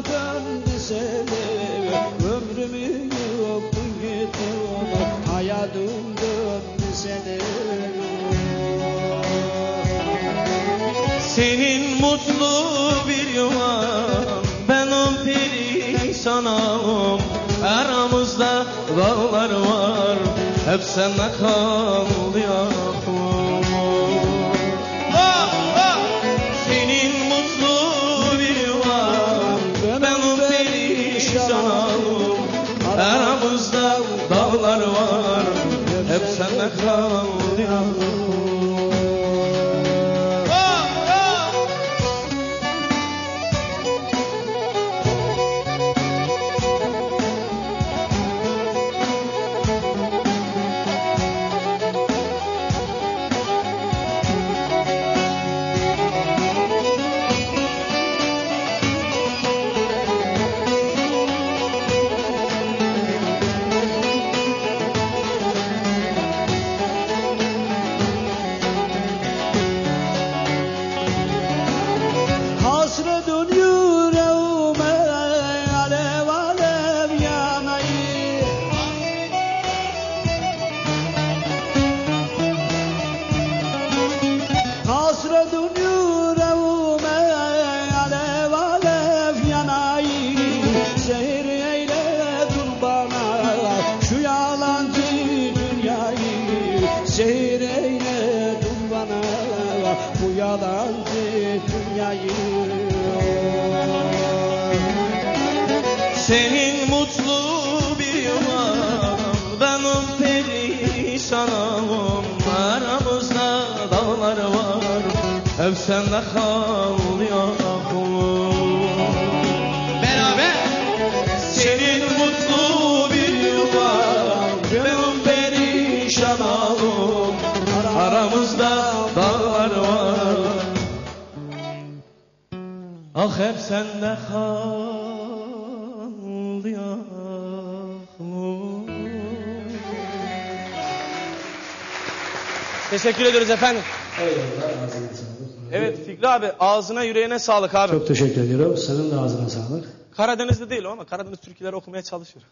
döndü seni, ömrümü yoktu gitti, hayatım döndü seni. Senin mutlu bir yuvan, benim perişanım. Aramızda dağlar var, hep sende kaldı aklım. Senin mutlu bir yuvan, benim perişanım. Aramızda dağlar var, hep sende kaldı aklım. Hasredin yüreğime alev alev yanayım. Hasredin yüreğime alev alev yanayım. Zehir eyledin bana şu yalancı dünyayı. Zehir eyledin bana bu yalancı dünyayı. Senin mutlu bir yuvan, benim perişanım. Aramızda dağlar var, hep sende kaldı aklım. Beraber. Senin mutlu bir yuvan, benim perişanım. Aramızda dağlar var, ah hep sende kaldı aklım. Teşekkür ediyoruz efendim. Eyvallah, ağzına sağlık. Evet Fikri abi, ağzına yüreğine sağlık abi. Çok teşekkür ediyorum. Senin de ağzına sağlık. Karadeniz'de değil o ama Karadeniz türküleri okumaya çalışıyor.